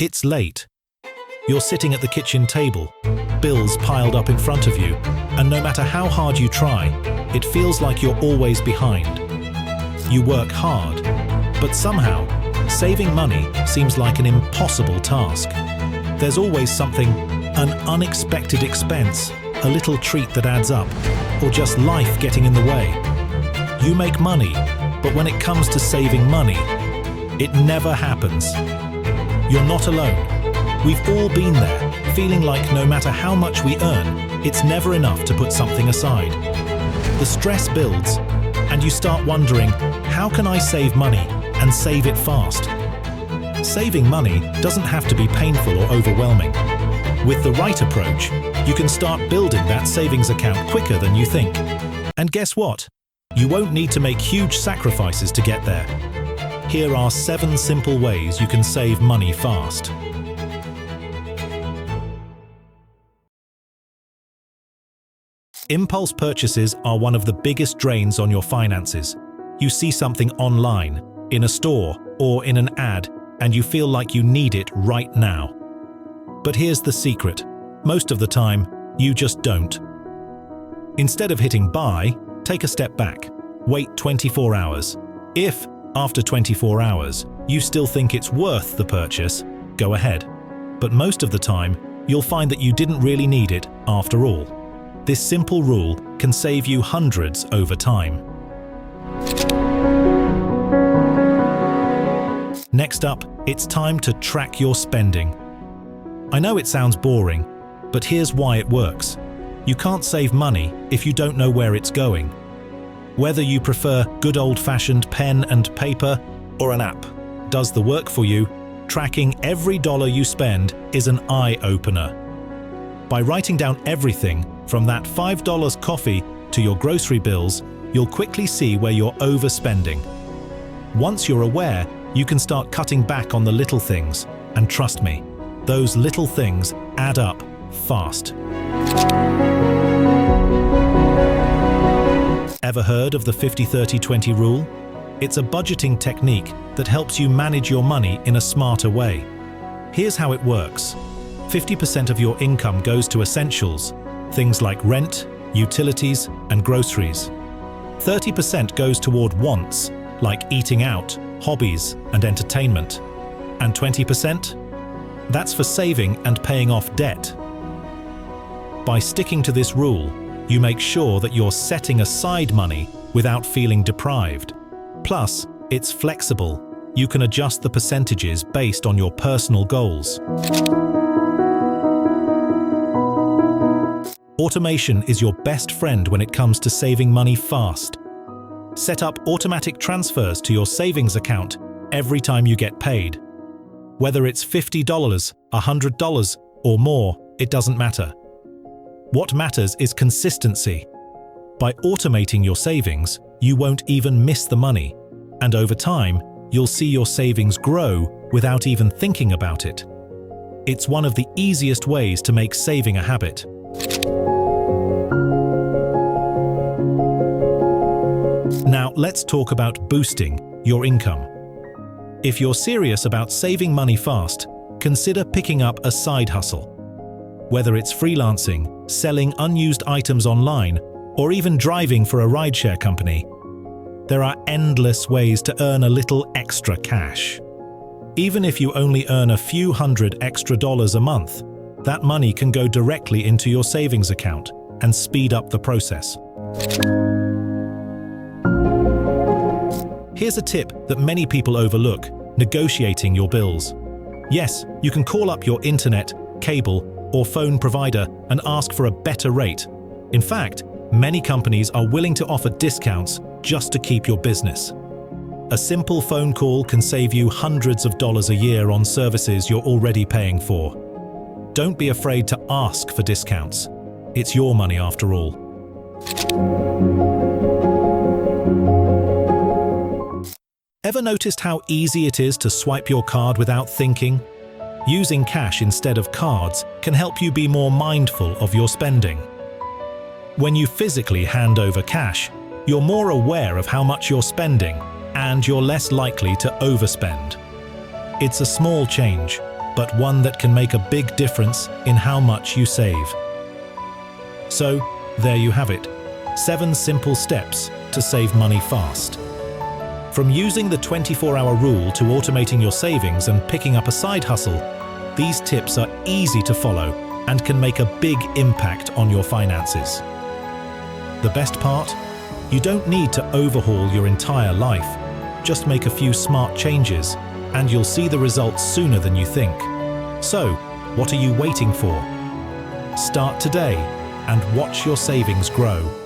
It's late. You're sitting at the kitchen table, bills piled up in front of you, and no matter how hard you try, it feels like you're always behind. You work hard, but somehow, saving money seems like an impossible task. There's always something, an unexpected expense, a little treat that adds up, or just life getting in the way. You make money, but when it comes to saving money, it never happens. You're not alone. We've all been there, feeling like no matter how much we earn, it's never enough to put something aside. The stress builds, and you start wondering, how can I save money and save it fast? Saving money doesn't have to be painful or overwhelming. With the right approach, you can start building that savings account quicker than you think. And guess what? You won't need to make huge sacrifices to get there. Here are 7 simple ways you can save money fast. Impulse purchases are one of the biggest drains on your finances. You see something online, in a store, or in an ad, and you feel like you need it right now. But here's the secret. Most of the time, you just don't. Instead of hitting buy, take a step back. Wait 24 hours. If, after 24 hours, you still think it's worth the purchase, go ahead. But most of the time, you'll find that you didn't really need it after all. This simple rule can save you hundreds over time. Next up, it's time to track your spending. I know it sounds boring, but here's why it works. You can't save money if you don't know where it's going. Whether you prefer good old-fashioned pen and paper or an app does the work for you, tracking every dollar you spend is an eye-opener. By writing down everything, from that $5 coffee to your grocery bills, you'll quickly see where you're overspending. Once you're aware, you can start cutting back on the little things, and trust me, those little things add up fast. Ever heard of the 50-30-20 rule? It's a budgeting technique that helps you manage your money in a smarter way. Here's how it works. 50% of your income goes to essentials, things like rent, utilities, and groceries. 30% goes toward wants, like eating out, hobbies, and entertainment. And 20%? That's for saving and paying off debt. By sticking to this rule, you make sure that you're setting aside money without feeling deprived. Plus, it's flexible. You can adjust the percentages based on your personal goals. Automation is your best friend when it comes to saving money fast. Set up automatic transfers to your savings account every time you get paid. Whether it's $50, $100, or more, it doesn't matter. What matters is consistency. By automating your savings, you won't even miss the money, and over time, you'll see your savings grow without even thinking about it. It's one of the easiest ways to make saving a habit. Now, let's talk about boosting your income. If you're serious about saving money fast, consider picking up a side hustle. Whether it's freelancing, selling unused items online, or even driving for a rideshare company, there are endless ways to earn a little extra cash. Even if you only earn a few $100 extra a month, that money can go directly into your savings account and speed up the process. Here's a tip that many people overlook: negotiating your bills. Yes, you can call up your internet, cable, or phone provider and ask for a better rate. In fact, many companies are willing to offer discounts just to keep your business. A simple phone call can save you hundreds of dollars a year on services you're already paying for. Don't be afraid to ask for discounts. It's your money after all. Ever noticed how easy it is to swipe your card without thinking? Using cash instead of cards can help you be more mindful of your spending. When you physically hand over cash, you're more aware of how much you're spending, and you're less likely to overspend. It's a small change, but one that can make a big difference in how much you save. So, there you have it. 7 simple steps to save money fast. From using the 24-hour rule to automating your savings and picking up a side hustle, these tips are easy to follow and can make a big impact on your finances. The best part? You don't need to overhaul your entire life. Just make a few smart changes, and you'll see the results sooner than you think. So, what are you waiting for? Start today and watch your savings grow.